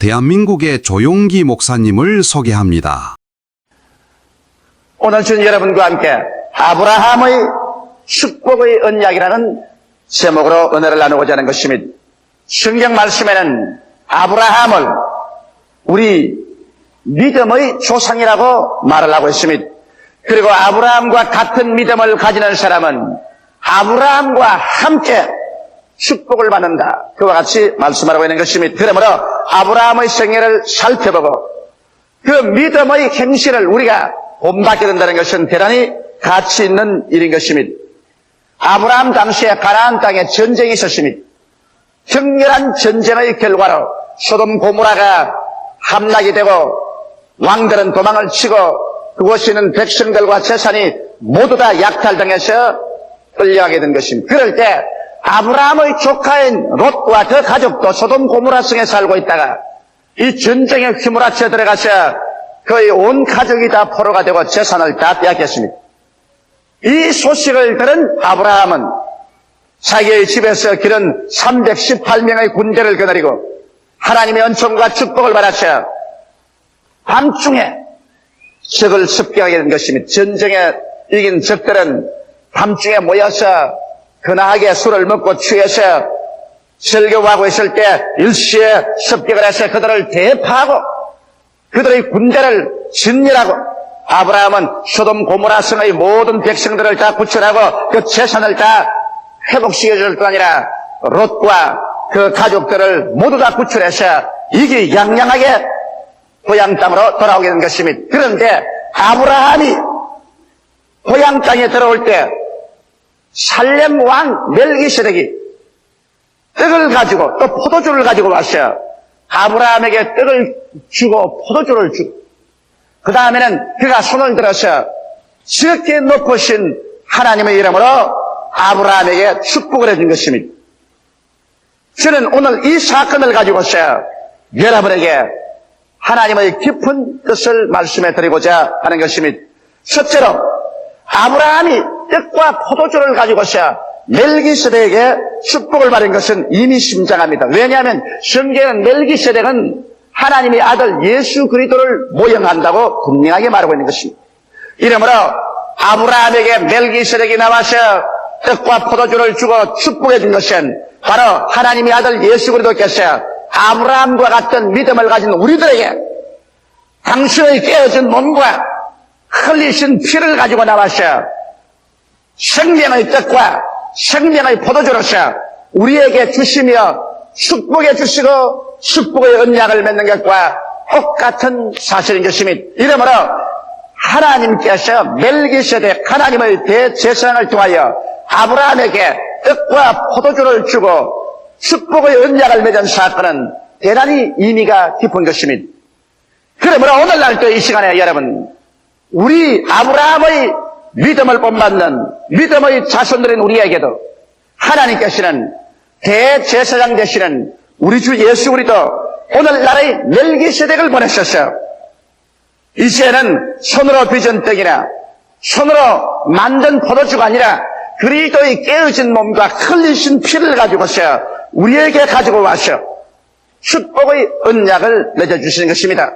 대한민국의 조용기 목사님을 소개합니다. 오늘 주는 여러분과 함께 아브라함의 축복의 언약이라는 제목으로 은혜를 나누고자 하는 것입니다. 성경 말씀에는 아브라함을 우리 믿음의 조상이라고 말을 하고 있습니다. 그리고 아브라함과 같은 믿음을 가지는 사람은 아브라함과 함께 축복을 받는다. 그와 같이 말씀하고 있는 것입니다. 그러므로 아브라함의 생애를 살펴보고 그 믿음의 행실을 우리가 본받게 된다는 것은 대단히 가치 있는 일인 것입니다. 아브라함 당시에 가나안 땅에 전쟁이 있었습니다. 격렬한 전쟁의 결과로 소돔 고모라가 함락이 되고 왕들은 도망을 치고 그곳에 있는 백성들과 재산이 모두 다 약탈당해서 끌려가게 된 것입니다. 그럴 때 아브라함의 조카인 롯과 그 가족도 소돔 고모라 성에 살고 있다가 이 전쟁에 휘몰아쳐 들어가서 거의 온 가족이 다 포로가 되고 재산을 다 빼앗겼습니다. 이 소식을 들은 아브라함은 자기의 집에서 기른 318명의 군대를 거느리고 하나님의 은총과 축복을 받아서 밤중에 적을 습격하게 된 것입니다. 전쟁에 이긴 적들은 밤중에 모여서 근하게 술을 먹고 취해서 설교하고 있을 때 일시에 습격을 해서 그들을 대파하고 그들의 군대를 진멸하고 아브라함은 소돔 고모라 성의 모든 백성들을 다 구출하고 그 재산을 다 회복시켜줄 뿐 아니라 롯과 그 가족들을 모두 다 구출해서 이기양양하게 고향 땅으로 돌아오게 된 것입니다. 그런데 아브라함이 고향 땅에 들어올 때 살렘 왕 멜기세덱이 떡을 가지고 또 포도주를 가지고 왔어요. 아브라함에게 떡을 주고 포도주를 주고 그 다음에는 그가 손을 들어서 지극히 높으신 하나님의 이름으로 아브라함에게 축복을 해준 것입니다. 저는 오늘 이 사건을 가지고서 여러분에게 하나님의 깊은 뜻을 말씀해 드리고자 하는 것입니다. 첫째로 아브라함이 떡과 포도주를 가지고서 멜기세덱에게 축복을 받은 것은 이미 심장합니다. 왜냐하면 성경은 멜기세덱은 하나님의 아들 예수 그리스도를 모형한다고 분명하게 말하고 있는 것입니다. 이러므로 아브라함에게 멜기세덱이 나와서 떡과 포도주를 주고 축복해 준 것은 바로 하나님의 아들 예수 그리스도께서 아브라함과 같은 믿음을 가진 우리들에게 당신의 깨어진 몸과 흘리신 피를 가지고 나와서 생명의 떡과 생명의 포도주로서 우리에게 주시며 축복해 주시고 축복의 언약을 맺는 것과 똑같은 사실인 것입니다. 이러므로 하나님께서 멜기세덱 하나님의 대제사장을 통하여 아브라함에게 떡과 포도주를 주고 축복의 언약을 맺은 사건은 대단히 의미가 깊은 것입니다. 그러므로 오늘날 또 이 시간에 여러분 우리 아브라함의 믿음을 본받는 믿음의 자손들인 우리에게도 하나님께서는 대제사장 되시는 우리 주 예수 그리스도 오늘날의 멜기세덱을 보내셨어요. 이제는 손으로 빚은 떡이나 손으로 만든 포도주가 아니라 그리스도의 깨어진 몸과 흘리신 피를 가지고서 우리에게 가지고 와서 축복의 언약을 맺어주시는 것입니다.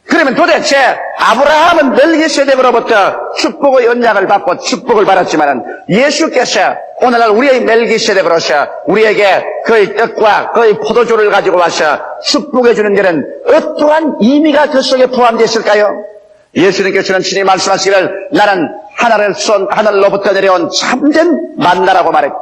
그러면 도대체 아브라함은 멜기세덱으로부터 축복의 언약을 받고 축복을 받았지만 예수께서 오늘날 우리의 멜기세덱으로서 우리에게 그의 떡과 그의 포도주를 가지고 와서 축복해 주는 데는 어떠한 의미가 그 속에 포함되어 있을까요? 예수님께서는 친히 말씀하시기를 나는 하늘로부터 내려온 참된 만나라고 말했고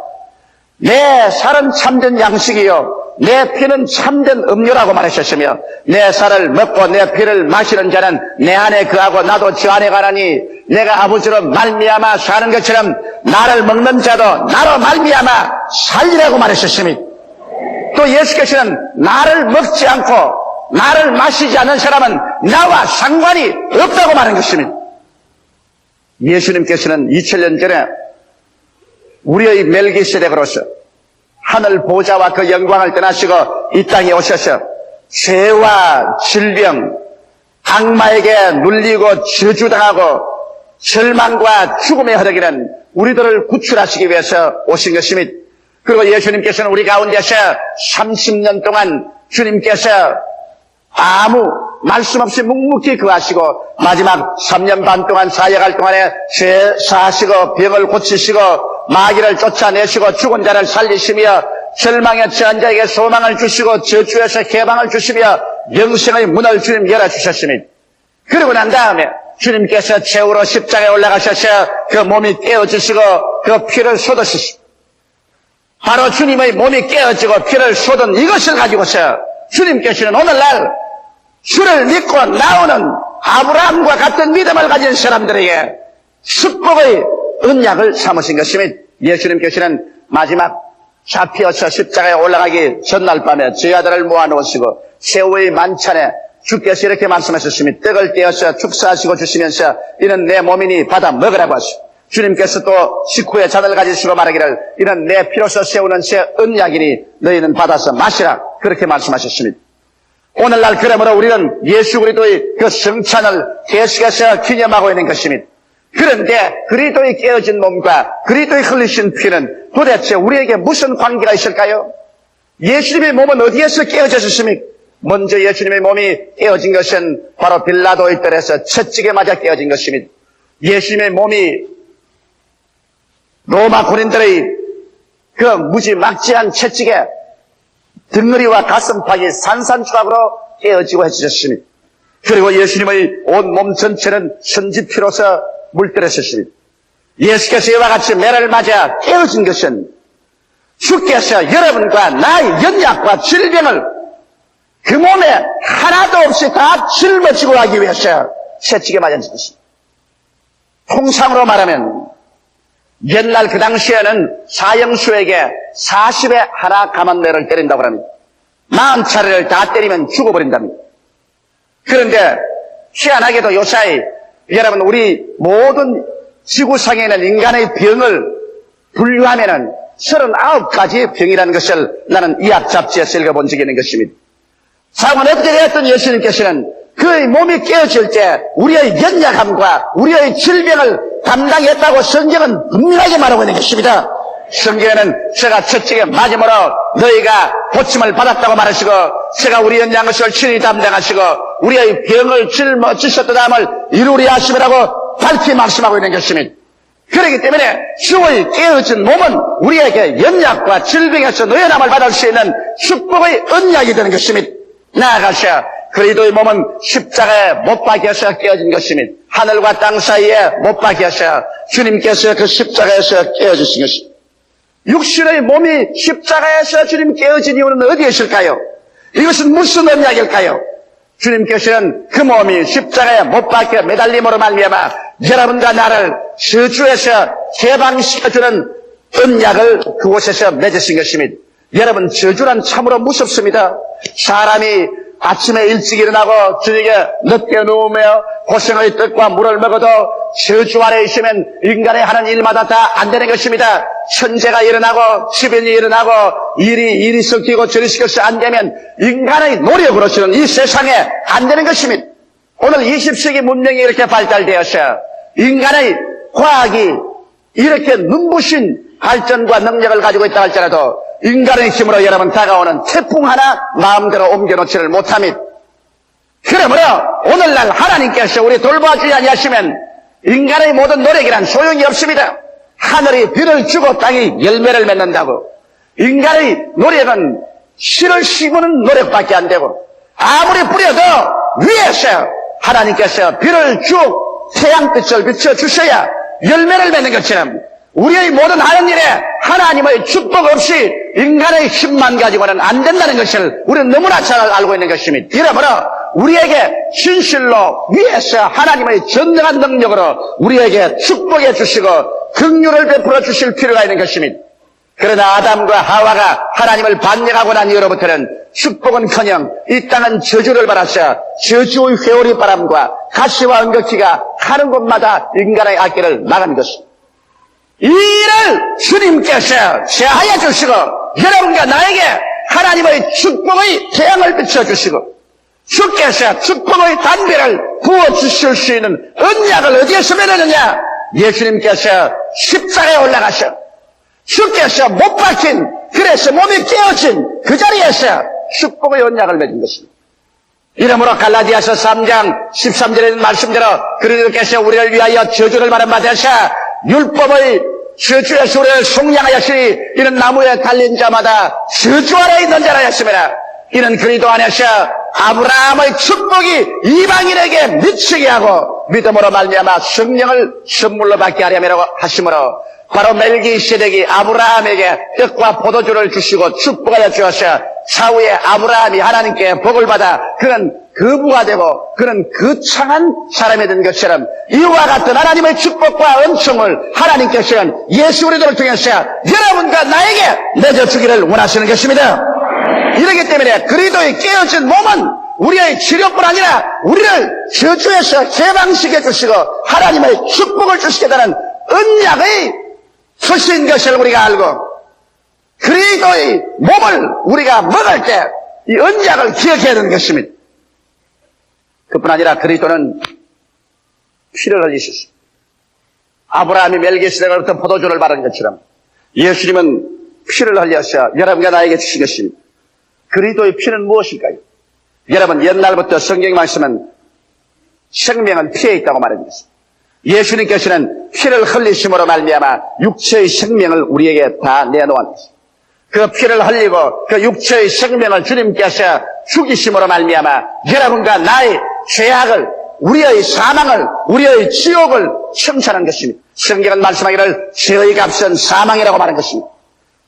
내 살은 참된 양식이요 내 피는 참된 음료라고 말하셨으며 내 살을 먹고 내 피를 마시는 자는 내 안에 거하고 나도 저 안에 가나니 내가 아버지로 말미암아 사는 것처럼 나를 먹는 자도 나로 말미암아 살리라고 말하셨으며 또 예수께서는 나를 먹지 않고 나를 마시지 않는 사람은 나와 상관이 없다고 말한 것입니다. 예수님께서는 2000년 전에 우리의 멜기세덱으로서 하늘 보좌와 그 영광을 떠나시고 이 땅에 오셔서 죄와 질병, 악마에게 눌리고 저주당하고 절망과 죽음에 흐르기는 우리들을 구출하시기 위해서 오신 것입니다. 그리고 예수님께서는 우리 가운데서 30년 동안 주님께서 아무 말씀 없이 묵묵히 거하시고 마지막 3년 반 동안 사역할 동안에 죄 사하시고 병을 고치시고 마귀를 쫓아내시고 죽은 자를 살리시며 절망에 처한 자에게 소망을 주시고 저주에서 해방을 주시며 영생의 문을 주님 열어주셨으니 그러고 난 다음에 주님께서 최후로 십자가에 올라가셔서 그 몸이 깨어지시고 그 피를 쏟으시고 바로 주님의 몸이 깨어지고 피를 쏟은 이것을 가지고서 주님께서는 오늘날 주를 믿고 나오는 아브라함과 같은 믿음을 가진 사람들에게 축복의 언약을 삼으신 것이며 예수님께서는 마지막 잡혀서 십자가에 올라가기 전날 밤에 제 아들을 모아놓으시고 새우의 만찬에 주께서 이렇게 말씀하셨으니 떡을 떼어서 축사하시고 주시면서 이는 내 몸이니 받아 먹으라고 하시고 주님께서 또 식후에 잔을 가지시고 말하기를 이는 내 피로서 세우는 새 언약이니 너희는 받아서 마시라 그렇게 말씀하셨습니다. 오늘날 그러므로 우리는 예수 그리스도의 그 성찬을 계속해서 기념하고 있는 것입니다. 그런데 그리스도의 깨어진 몸과 그리스도의 흘리신 피는 도대체 우리에게 무슨 관계가 있을까요? 예수님의 몸은 어디에서 깨어졌습니까? 먼저 예수님의 몸이 깨어진 것은 바로 빌라도의 뜰에서 채찍에 맞아 깨어진 것입니다. 예수님의 몸이 로마 군인들의 그 무지막지한 채찍에 등허리와 가슴팍이 산산조각으로 깨어지고 해주셨습니다. 그리고 예수님의 온 몸 전체는 선지피로서 물들었습니다. 예수께서 이와 같이 매를 맞아 깨어진 것은 주께서 여러분과 나의 연약과 질병을 그 몸에 하나도 없이 다 짊어지고 가기 위해서 채찍에 맞은 것입니다. 통상으로 말하면 옛날 그 당시에는 사형수에게 40에 하나 감한매를 때린다고 합니다. 40차례를 다 때리면 죽어버린답니다. 그런데 희한하게도 요사이 여러분 우리 모든 지구상에 있는 인간의 병을 분류하면은 39가지의 병이라는 것을 나는 의학 잡지에서 읽어본 적이 있는 것입니다. 사건 어떻게 되었던 예수님께서는 그의 몸이 깨어질 때 우리의 연약함과 우리의 질병을 담당했다고 성경은 분명하게 말하고 있는 것입니다. 성경에는 제가 채찍에 맞음으로 너희가 고침을 받았다고 말하시고 제가 우리의 양것을 친히 담당하시고 우리의 병을 짊어지셨다함을 이루리 하심이라고 밝히 말씀하고 있는 것입니다. 그렇기 때문에 주의 깨어진 몸은 우리에게 연약과 질병에서 노연함을 받을 수 있는 축복의 언약이 되는 것입니다. 나아가서 그리스도의 몸은 십자가에 못 박혀서 깨어진 것입니다. 하늘과 땅 사이에 못 박혀서 주님께서 그 십자가에서 깨어지신 것입니다. 육신의 몸이 십자가에서 주님 깨어진 이유는 어디에 있을까요? 이것은 무슨 언약일까요? 주님께서는 그 몸이 십자가에 못 박혀 매달림으로 말미암아 여러분과 나를 저주에서 해방시켜주는 언약을 그곳에서 맺으신 것입니다. 여러분 저주란 참으로 무섭습니다. 사람이 아침에 일찍 일어나고 저녁에 늦게 누우며 고생의 떡과 물을 먹어도 저주 아래 있으면 인간의 하는 일마다 다 안 되는 것입니다. 천재가 일어나고 지변이 일어나고 일이 섞이고 저리 섞여서 안 되면 인간의 노력으로서는 이 세상에 안 되는 것입니다. 오늘 20세기 문명이 이렇게 발달되어서 인간의 과학이 이렇게 눈부신 발전과 능력을 가지고 있다 할지라도 인간의 힘으로 여러분 다가오는 태풍 하나 마음대로 옮겨놓지를 못합니다. 그러므로 오늘날 하나님께서 우리 돌봐주지 아니하시면 인간의 모든 노력이란 소용이 없습니다. 하늘이 비를 주고 땅이 열매를 맺는다고 인간의 노력은 씨를 심는 노력밖에 안 되고 아무리 뿌려도 위에서 하나님께서 비를 쭉 태양빛을 비춰주셔야 열매를 맺는 것처럼 우리의 모든 하는 일에 하나님의 축복 없이 인간의 힘만 가지고는 안 된다는 것을 우리는 너무나 잘 알고 있는 것입니다. 이러므로 우리에게 진실로 위에서 하나님의 전능한 능력으로 우리에게 축복해 주시고 긍휼을 베풀어 주실 필요가 있는 것입니다. 그러나 아담과 하와가 하나님을 반역하고 난 이후로부터는 축복은커녕 이 땅은 저주를 받아서 저주의 회오리 바람과 가시와 은거키가 가는 곳마다 인간의 악기를 막은 것입니다. 이 일을 주님께서 제하여 주시고 여러분과 나에게 하나님의 축복의 태양을 비춰주시고 주께서 축복의 단비를 부어주실 수 있는 언약을 어디에서 맺느냐? 예수님께서 십자가에 올라가셔 주께서 못 박힌 그래서 몸이 깨어진 그 자리에서 축복의 언약을 맺은 것입니다. 이러므로 갈라디아서 3장 13절에 있는 말씀대로 그리스도께서 우리를 위하여 저주를 받으사 율법의 저주에서 우리를 속량하였으니 이는 나무에 달린 자마다 저주 아래 있는 자라 했습니다. 이는 그리스도 안에서 아브라함의 축복이 이방인에게 미치게 하고 믿음으로 말미암아 성령을 선물로 받게 하려고 하심으로 바로 멜기세덱이 아브라함에게 떡과 포도주를 주시고 축복하여 주었어. 사후에 아브라함이 하나님께 복을 받아 그는 거부가 되고 그는 거창한 사람이 된 것처럼 이와 같은 하나님의 축복과 은총을 하나님께서는 예수 그리스도를 통해서 여러분과 나에게 내려주기를 원하시는 것입니다. 이렇기 때문에 그리스도의 깨어진 몸은 우리의 치료뿐 아니라 우리를 저주에서 해방시켜 주시고 하나님의 축복을 주시게 되는 언약의 표시인 것을 우리가 알고 그리스도의 몸을 우리가 먹을 때 이 언약을 기억해야 되는 것입니다. 그뿐 아니라 그리스도는 피를 흘리셨습니다. 아브라함이 멜기세덱으로부터 포도주를 받은 것처럼 예수님은 피를 흘려서 여러분과 나에게 주신 것입니다. 그리스도의 피는 무엇일까요? 여러분 옛날부터 성경 말씀은 생명은 피에 있다고 말합니다. 예수님께서는 피를 흘리심으로 말미암아 육체의 생명을 우리에게 다 내놓았습니다. 그 피를 흘리고 그 육체의 생명을 주님께서 죽이심으로 말미암아 여러분과 나의 죄악을 우리의 사망을 우리의 지옥을 청산한 것입니다. 성경은 말씀하기를 죄의 값은 사망이라고 말한 것입니다.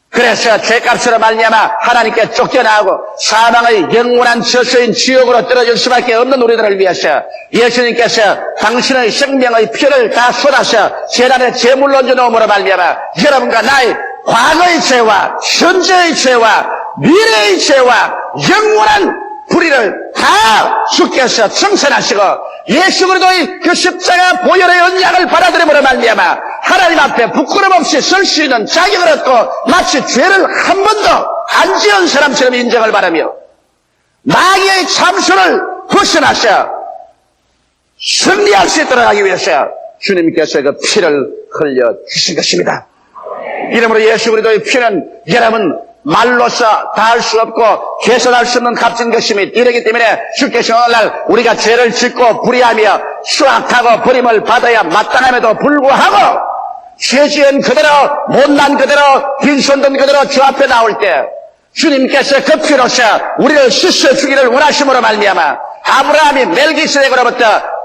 그래서 죄값으로 말미암아 하나님께 쫓겨나고 사망의 영원한 저수인 지옥으로 떨어질 수밖에 없는 우리들을 위해서 예수님께서 당신의 생명의 피를 다 쏟아서 제단에 제물로 얹어놓음으로 말미암아 여러분과 나의 과거의 죄와 현재의 죄와 미래의 죄와 영원한 불의를 다 주께서 청산하시고 예수 그리스도의 그 십자가 보혈의 언약을 받아들임으로 말미암아 하나님 앞에 부끄럼 없이 설 수 있는 자격을 얻고 마치 죄를 한 번도 안 지은 사람처럼 인정을 바라며 마귀의 참수를 벗어나셔 승리할 수 있도록 하기 위해서 주님께서 그 피를 흘려 주신 것입니다. 이러므로 예수 그리스도의 피는 여러분 말로서 다할 수 없고 개선할 수 없는 값진 것입니다. 이러기 때문에 주께서 오늘날 우리가 죄를 짓고 불의하며 수악하고 버림을 받아야 마땅함에도 불구하고 죄 지은 그대로 못난 그대로 빈손든 그대로 주 앞에 나올 때 주님께서 그 피로서 우리를 씻어주기를 원하심으로 말미암아 아브라함이 멜기세덱으로부터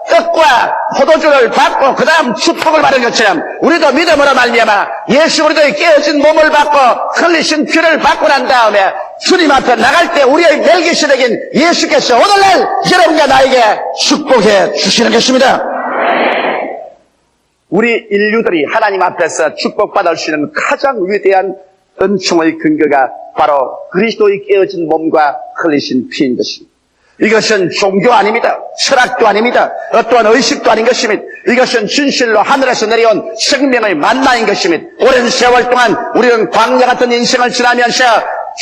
떡과 포도주를 받고 그 다음 축복을 받은 것처럼 우리도 믿음으로 말미암아 예수 그리스도의 깨어진 몸을 받고 흘리신 피를 받고 난 다음에 주님 앞에 나갈 때 우리의 멜기세덱인 예수께서 오늘날 여러분과 나에게 축복해 주시는 것입니다. 우리 인류들이 하나님 앞에서 축복받을 수 있는 가장 위대한 은총의 근거가 바로 그리스도의 깨어진 몸과 흘리신 피인 것입니다. 이것은 종교 아닙니다. 철학도 아닙니다. 어떠한 의식도 아닌 것입니다. 이것은 진실로 하늘에서 내려온 생명의 만나인 것입니다. 오랜 세월 동안 우리는 광야 같은 인생을 지나면서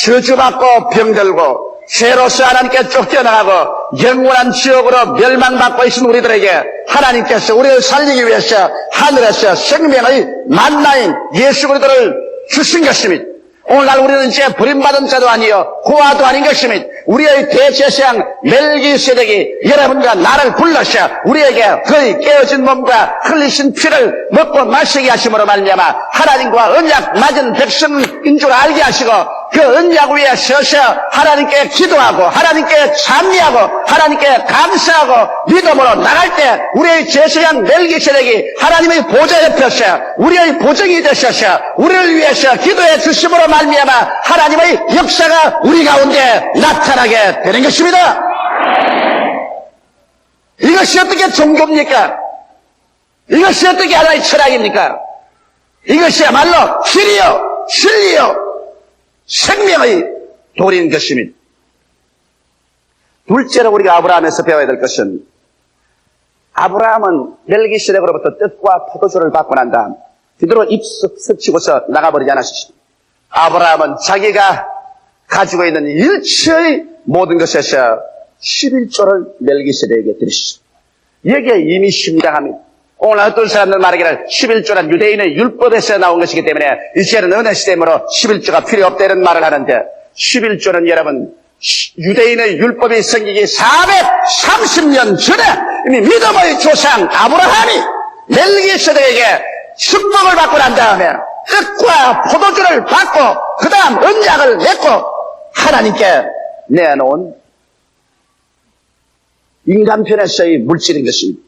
저주받고 병들고 죄로서 하나님께 쫓겨나가고 영원한 지옥으로 멸망받고 있는 우리들에게 하나님께서 우리를 살리기 위해서 하늘에서 생명의 만나인 예수 그리스도를 주신 것입니다. 오늘날 우리는 이제 버림받은 자도 아니요 고아도 아닌 것입니다. 우리의 대제사장 멜기세덱이 여러분과 나를 불러서 우리에게 그의 깨어진 몸과 흘리신 피를 먹고 마시게 하심으로 말미암아 하나님과 언약 맺은 백성인 줄 알게 하시고 그 언약 위에 서서 하나님께 기도하고 하나님께 찬미하고 하나님께 감사하고 믿음으로 나갈 때 우리의 제사장 멜기세덱이 하나님의 보좌 옆에서 우리의 보정이 되셔서 우리를 위해서 기도해 주심으로 말미암아 하나님의 역사가 우리 가운데 나타나게 되는 것입니다. 이것이 어떻게 종교입니까? 이것이 어떻게 하나의 철학입니까? 이것이야말로 길이요 진리요 생명의 도리인 것입니다. 둘째로 우리가 아브라함에서 배워야 될 것은 아브라함은 멜기세덱으로부터 떡과 포도주를 받고 난 다음 뒤로 입 스치고서 나가버리지 않았습니다. 아브라함은 자기가 가지고 있는 일체의 모든 것에서 11조를 멜기세덱에게 드리셨습니다. 여기에 이미 심장합니다. 오늘 어떤 사람들 말하기를 11조란 유대인의 율법에서 나온 것이기 때문에 이제는 은혜 시대이므로 11조가 필요 없다 이런 말을 하는데 11조는 여러분 유대인의 율법이 생기기 430년 전에 이미 믿음의 조상 아브라함이 멜기세덱에게 축복을 받고 난 다음에 떡과 포도주를 받고 그 다음 언약을 맺고 하나님께 내놓은 인간편에서의 물질인 것입니다.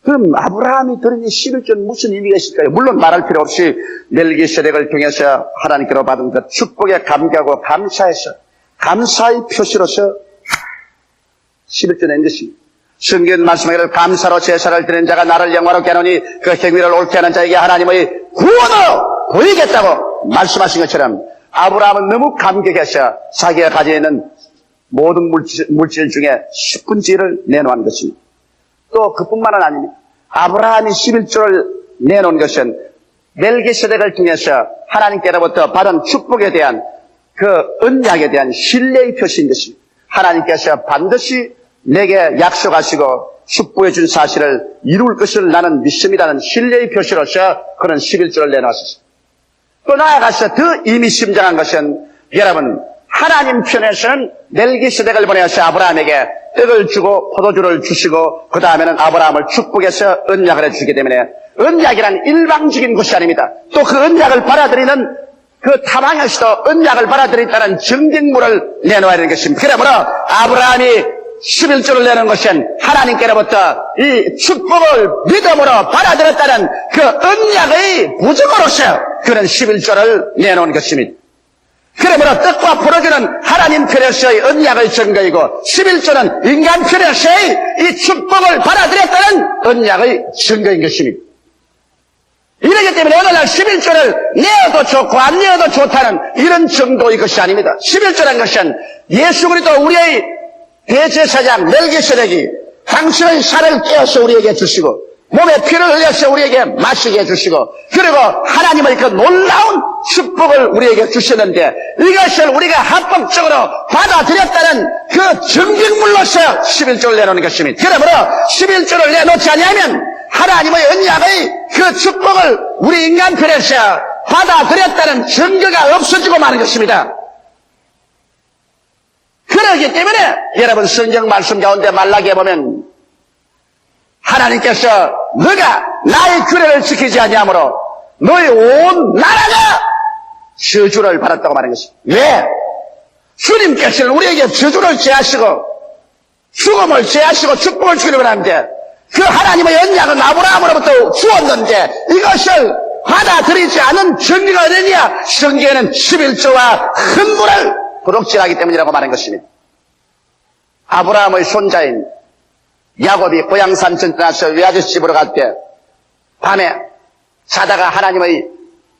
그럼 아브라함이 드린 이 11조는 무슨 의미가 있을까요? 물론 말할 필요 없이 멜기세덱을 통해서 하나님께로 받은 그 축복에 감격하고 감사해서 감사의 표시로서 11조 낸 것입니다. 성경 말씀하기를 감사로 제사를 드리는 자가 나를 영화롭게 하노니 그 행위를 옳게 하는 자에게 하나님의 구원으로 보이겠다고 말씀하신 것처럼 아브라함은 너무 감격해서 자기가 가지고 있는 모든 물질 중에 10분의 1을 내놓은 것입니다. 또 그뿐만은 아닙니다. 아브라함이 11조를 내놓은 것은 멜기세덱을 통해서 하나님께로부터 받은 축복에 대한 그 언약에 대한 신뢰의 표시인 것입니다. 하나님께서 반드시 내게 약속하시고 축복해 준 사실을 이룰 것을 나는 믿습니다는 신뢰의 표시로서 그런 11조를 내놓았습니다. 또 나아가서 더 의미심장한 것은 여러분 하나님 편에서는 멜기세덱을 보내서 아브라함에게 떡을 주고 포도주를 주시고 그 다음에는 아브라함을 축복해서 언약을 해주기 때문에 언약이란 일방적인 것이 아닙니다. 또 그 언약을 받아들이는 그 타방에서도 언약을 받아들였다는 증빙물을 내놓아야 되는 것입니다. 그러므로 아브라함이 11조를 내는 것은 하나님께로부터 이 축복을 믿음으로 받아들였다는 그 언약의 부적으로서 그런 11조를 내놓은 것입니다. 그러므로 떡과 포도주는 하나님 편에서의 언약의 증거이고 11조는 인간 편에서의 이 축복을 받아들였다는 언약의 증거인 것입니다. 이러기 때문에 오늘날 11조를 내어도 좋고 안 내어도 좋다는 이런 정도의 것이 아닙니다. 11조라는 것은 예수 그리스도 우리의 대제사장 멜기세덱이 당신의 살을 깨어서 우리에게 주시고 몸에 피를 흘려서 우리에게 마시게 해주시고 그리고 하나님의 그 놀라운 축복을 우리에게 주셨는데 이것을 우리가 합법적으로 받아들였다는 그 증빙물로서 11조를 내놓는 것입니다. 그러므로 11조를 내놓지 않으면 하나님의 언약의 그 축복을 우리 인간편에서 받아들였다는 증거가 없어지고 마는 것입니다. 그렇기 때문에 여러분 성경 말씀 가운데 말라기에 보면 하나님께서 너가 나의 규례를 지키지 아니하므로 너의 온 나라가 저주를 받았다고 말한 것입니다. 왜? 주님께서는 우리에게 저주를 제하시고 죽음을 제하시고 축복을 주기로 하는데 그 하나님의 언약은 아브라함으로부터 주었는데 이것을 받아들이지 않은 증거가 어디냐? 성경에는 11조와 큰 불을 도둑질하기 때문이라고 말한 것입니다. 아브라함의 손자인 야곱이 고향 산천 떠나서 외아저씨 집으로 갈 때 밤에 자다가 하나님의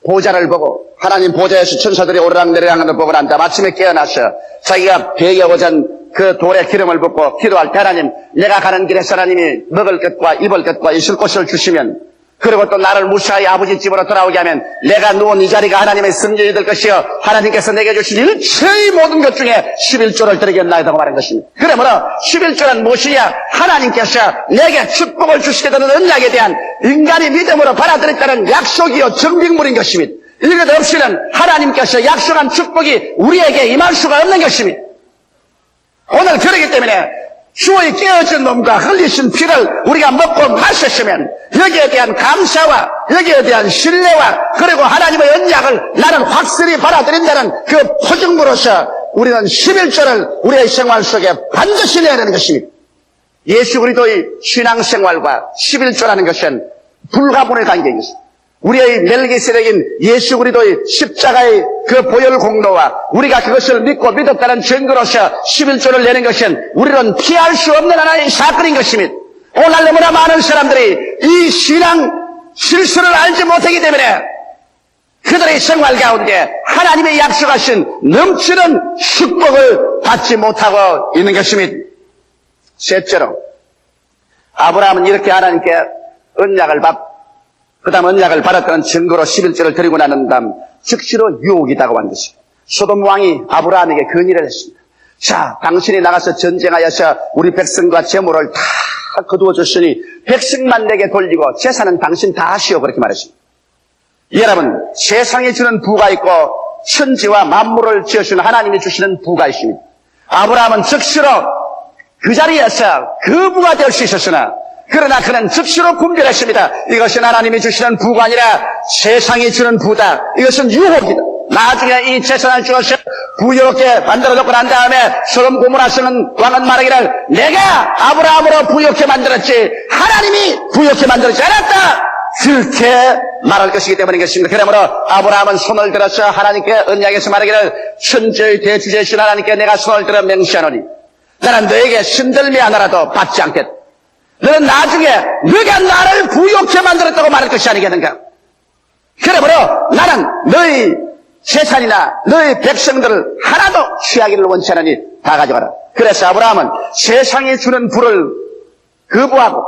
보좌를 보고 하나님 보좌에서 천사들이 오르락내리락하는 걸 보고 난 다음 아침에 깨어나서 자기가 베개 오전 그 돌에 기름을 붓고 기도할 때 하나님 내가 가는 길에 하나님이 먹을 것과 입을 것과 있을 곳을 주시면 그리고 또 나를 무사히 아버지 집으로 돌아오게 하면 내가 누운 이 자리가 하나님의 성전이 될 것이요 하나님께서 내게 주신 일체의 모든 것 중에 11조를 드리겠나이다고 말한 것입니다. 그러므로 11조는 무엇이냐? 하나님께서 내게 축복을 주시게 되는 언약에 대한 인간이 믿음으로 받아들였다는 약속이요 증빙물인 것입니다. 이것 없이는 하나님께서 약속한 축복이 우리에게 임할 수가 없는 것입니다. 오늘 그러기 때문에 주의 깨어진 몸과 흘리신 피를 우리가 먹고 마셨으면 여기에 대한 감사와 여기에 대한 신뢰와 그리고 하나님의 언약을 나는 확실히 받아들인다는 그 포증으로서 우리는 11조를 우리의 생활 속에 반드시 내야 되는 것입니다. 예수 그리스도의 신앙생활과 11조라는 것은 불가분의 관계인 것입니다. 우리의 멜기세덱인 예수 그리스도의 십자가의 그 보혈 공로와 우리가 그것을 믿고 믿었다는 증거로서 11조를 내는 것은 우리는 피할 수 없는 하나의 사건인 것입니다. 오늘 너무나 많은 사람들이 이 신앙 실수를 알지 못하기 때문에 그들의 생활 가운데 하나님의 약속하신 넘치는 축복을 받지 못하고 있는 것입니다. 셋째로 아브라함은 이렇게 하나님께 언약을 받고 그 다음 언약을 받았다는 증거로 11조를 드리고 나는 다음 즉시로 유혹이 다가온 것입니다. 소돔 왕이 아브라함에게 건의를 했습니다. 자, 당신이 나가서 전쟁하여서 우리 백성과 재물을 다 거두어 줬으니 백성만 내게 돌리고 재산은 당신 다 하시오 그렇게 말했습니다. 여러분 세상에 주는 부가 있고 천지와 만물을 지어주는 하나님이 주시는 부가 있습니다. 아브라함은 즉시로 그 자리에서 거부가 될 수 있었으나 그러나 그는 즉시로 분별했습니다. 이것은 하나님이 주시는 부가 아니라 세상이 주는 부다. 이것은 유혹이다. 나중에 이 재산을 주어서 부유하게 만들어놓고 난 다음에 소돔 고모라 쓰는 왕은 말하기를 내가 아브라함으로 부유하게 만들었지 하나님이 부유하게 만들지 않았다. 그렇게 말할 것이기 때문인 것입니다. 그러므로 아브라함은 손을 들어서 하나님께 언약에서 말하기를 천지의 대주제신 하나님께 내가 손을 들어 맹세하노니 나는 너에게 신들미 하나라도 받지 않겠다. 너는 나중에 네가 나를 부유하게 만들었다고 말할 것이 아니겠는가. 그러므로 나는 너희 재산이나 너희 백성들을 하나도 취하기를 원치 않으니 다 가져가라. 그래서 아브라함은 세상이 주는 부를 거부하고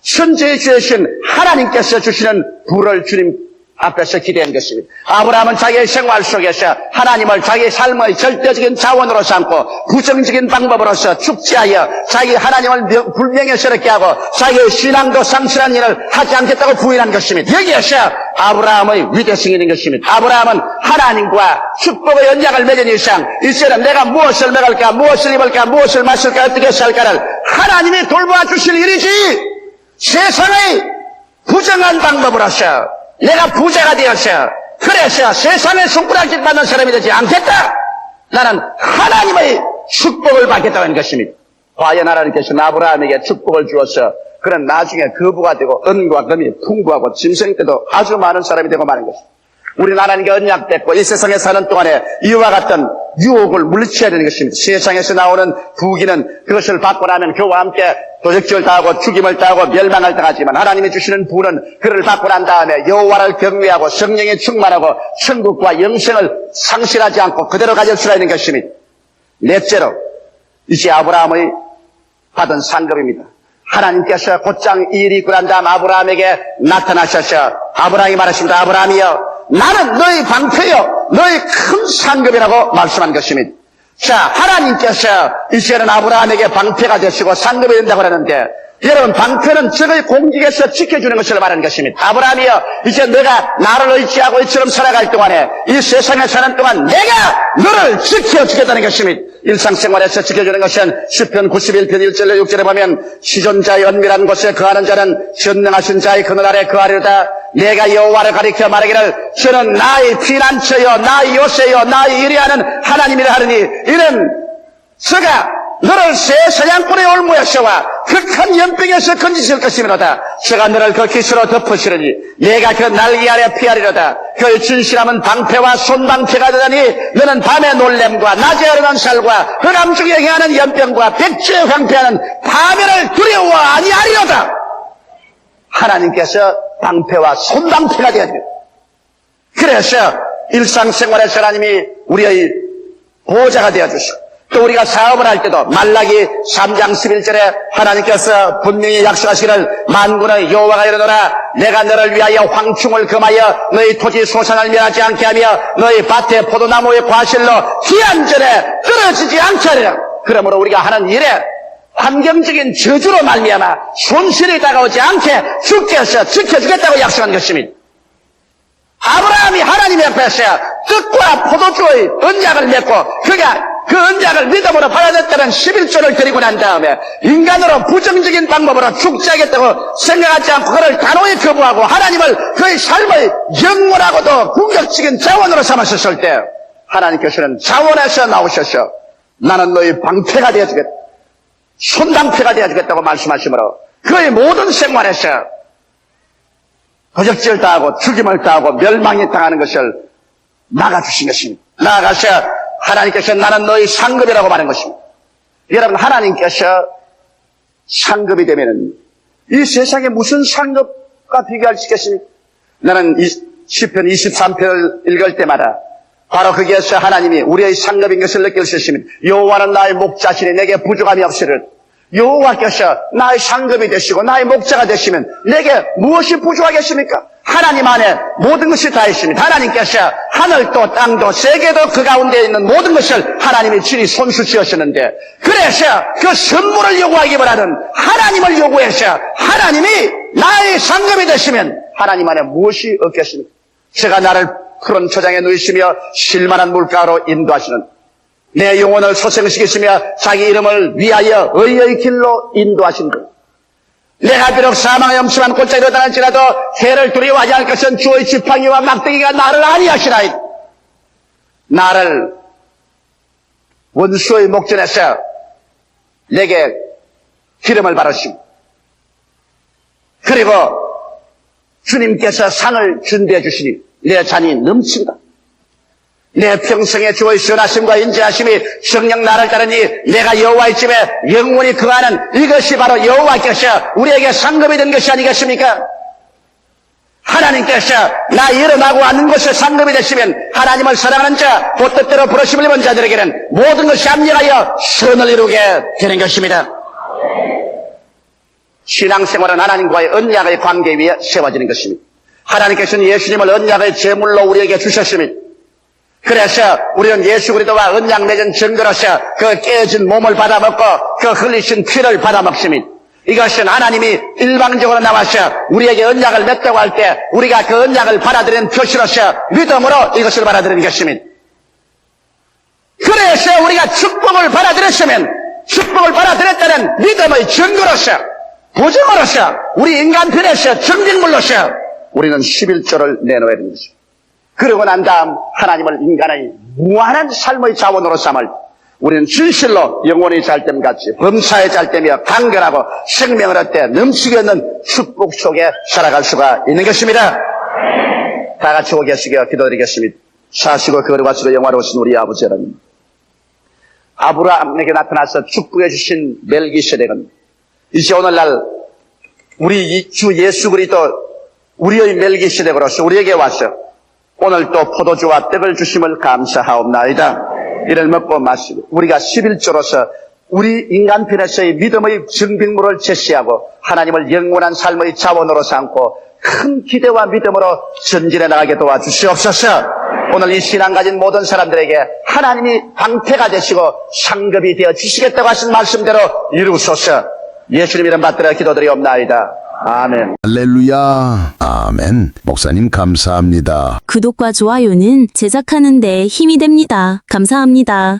천지의 주신 하나님께서 주시는 부를 주님 앞에서 기대한 것입니다. 아브라함은 자기의 생활 속에서 하나님을 자기의 삶의 절대적인 자원으로 삼고 부정적인 방법으로서 축제하여 자기 하나님을 불명예스럽게 하고 자기의 신앙도 상실한 일을 하지 않겠다고 부인한 것입니다. 여기에서 아브라함의 위대성이 있는 것입니다. 아브라함은 하나님과 축복의 언약을 맺은 이상 이제는 내가 무엇을 먹을까, 무엇을 입을까, 무엇을 마실까, 어떻게 살까를 하나님이 돌보아 주실 일이지 세상의 부정한 방법으로서 내가 부자가 되어서 그래서 세상의 손가락질 받는 사람이 되지 않겠다. 나는 하나님의 축복을 받겠다는 것입니다. 과연 하나님께서는 아브라함에게 축복을 주어서 그는 나중에 거부가 되고 은과 금이 풍부하고 짐승 때도 아주 많은 사람이 되고 마는 것입니다. 우리는 하나님께 언약됐고 이 세상에 사는 동안에 이와 같은 유혹을 물리쳐야 되는 것입니다. 세상에서 나오는 부귀는 그것을 받고 나면 그와 함께 도적질을 당하고 죽임을 당하고 멸망을 당하지만 하나님이 주시는 부는 그를 받고 난 다음에 여호와를 경외하고 성령에 충만하고 천국과 영생을 상실하지 않고 그대로 가질 수가 있는 것입니다. 넷째로 이제 아브라함의 받은 상급입니다. 하나님께서 곧장 이 일이 있고 난 다음 아브라함에게 나타나셔서 아브라함이 말하십니다. 아브라함이여 나는 너희 방패요 너희 큰 상급이라고 말씀한 것입니다. 자, 하나님께서 이제는 아브라함에게 방패가 되시고 상급이 된다고 하는데 여러분 방패는 적의 공격에서 지켜주는 것을 말하는 것입니다. 아브라함이여 이제 너가 나를 의지하고 이처럼 살아갈 동안에 이 세상에 사는 동안 내가 너를 지켜주겠다는 것입니다. 일상생활에서 지켜주는 것은 시편 91편 1절로 6절에 보면 시존자의 은밀한 곳에 거하는 자는 전능하신 자의 그늘 아래 거하리로다. 내가 여호와를 가리켜 말하기를 저는 나의 피난처요 나의 요새요 나의 이리하는 하나님이라 하느니 이는 저가 너를 새 사냥꾼의 올무에서와 극한 연병에서 건지실 것이므로다. 저가 너를 그 기수로 덮으시려니 내가 그 날개 아래 피하리로다. 그의 진실함은 방패와 손방패가 되다니 너는 밤의 놀램과 낮에 흐르는 살과 흑암 중에 행하는 연병과 백주에 황폐하는 파멸을 두려워 아니하리로다. 하나님께서 방패와 손방패가 되어야 됩니다. 그래서 일상생활에서 하나님이 우리의 보호자가 되어주시고 또 우리가 사업을 할 때도 말라기 3장 11절에 하나님께서 분명히 약속하시기를 만군의 여호와가 이르노라 내가 너를 위하여 황충을 금하여 너희 토지 소산을 멸하지 않게 하며 너희 밭에 포도나무의 과실로 기한절에 떨어지지 않게 하리라. 그러므로 우리가 하는 일에 환경적인 저주로 말미암아 손실이 다가오지 않게 주께서 지켜주겠다고 약속한 것입니다. 아브라함이 하나님 앞에서 뜻과 포도주의 언약을 맺고 그가 그 언약을 믿음으로 받아들였다는 11조를 드리고 난 다음에 인간으로 부정적인 방법으로 죽지하겠다고 생각하지 않고 그를 단호히 거부하고 하나님을 그의 삶의 영원하고도 궁극적인 자원으로 삼으셨을 때 하나님께서는 자원에서 나오셔서 나는 너희 방패가 되어주겠다. 손방패가 되어주겠다고 말씀하시므로 그의 모든 생활에서 도적질 당하고 죽임을 당하고 멸망이 당하는 것을 막아주신 것입니다. 나아가서 하나님께서 나는 너희 상급이라고 말한 것입니다. 여러분 하나님께서 상급이 되면은 이 세상에 무슨 상급과 비교할 수 있겠습니까? 나는 시편 23편을 읽을 때마다 바로 거기에서 하나님이 우리의 상급인 것을 느낄 수 있습니다. 여호와는 나의 목자시니 내게 부족함이 없으리라. 여호와께서 나의 상급이 되시고 나의 목자가 되시면 내게 무엇이 부족하겠습니까? 하나님 안에 모든 것이 다 있습니다. 하나님께서 하늘도 땅도 세계도 그 가운데 있는 모든 것을 하나님이 친히 손수 지으셨는데 그래서 그 선물을 요구하기보다는 하나님을 요구해서 하나님이 나의 상급이 되시면 하나님 안에 무엇이 없겠습니까? 제가 나를 푸른 초장에 누이시며 실만한 물가로 인도하시는 내 영혼을 소생시키시며 자기 이름을 위하여 의의 길로 인도하신 분. 내가 비록 사망의 엄심한 골짜기로 다닐지라도 해를 두려워하지 않을 것은 주의 지팡이와 막대기가 나를 아니하시나이다. 나를 원수의 목전에서 내게 기름을 바르시고 그리고 주님께서 상을 준비해 주시니 내 잔이 넘칩니다. 내 평생에 주의 시원하심과 인자하심이 성령 나를 따르니 내가 여호와의 집에 영원히 거하는 이것이 바로 여호와께서 우리에게 상급이 된 것이 아니겠습니까? 하나님께서 나 이름하고 앉는 곳에 상급이 되시면 하나님을 사랑하는 자, 곧 뜻대로 부르심을 입은 자들에게는 모든 것이 합력하여 선을 이루게 되는 것입니다. 신앙생활은 하나님과의 언약의 관계 위에 세워지는 것입니다. 하나님께서는 예수님을 언약의 제물로 우리에게 주셨습니다. 그래서 우리는 예수 그리스도와 언약 맺은 증거로서 그 깨진 몸을 받아먹고 그 흘리신 피를 받아먹습니다. 이것은 하나님이 일방적으로 나와서 우리에게 언약을 맺다고 할 때 우리가 그 언약을 받아들이는 표시로서 믿음으로 이것을 받아들이는 것입니다. 그래서 우리가 축복을 받아들였으면 축복을 받아들였다는 믿음의 증거로서 보증으로서 우리 인간편에서 증빙물로서 우리는 11조를 내놓아야 되는 것입니다. 그러고 난 다음 하나님을 인간의 무한한 삶의 자원으로 삼을 우리는 진실로 영혼이 잘됨같이 범사에 잘되며 강건하고 생명을 얻되 넘치게 있는 축복 속에 살아갈 수가 있는 것입니다. 다 같이 오계시게 기도드리겠습니다. 사시고 거룩하시고 영화로우신 우리 아버지 하나님, 아브라함에게 나타나서 축복해 주신 멜기세덱은 이제 오늘날 우리 주 예수 그리스도 우리의 멜기세덱으로서 우리에게 와서 오늘 또 포도주와 떡을 주심을 감사하옵나이다. 이를 먹고 마시고 우리가 11조로서 우리 인간편에서의 믿음의 증빙물을 제시하고 하나님을 영원한 삶의 자원으로 삼고 큰 기대와 믿음으로 전진해 나가게 도와주시옵소서. 오늘 이 신앙 가진 모든 사람들에게 하나님이 방패가 되시고 상급이 되어 주시겠다고 하신 말씀대로 이루소서. 예수님 이름 받들어 기도드리옵나이다. 아멘. 할렐루야. 아멘. 목사님 감사합니다. 구독과 좋아요는 제작하는 데 힘이 됩니다. 감사합니다.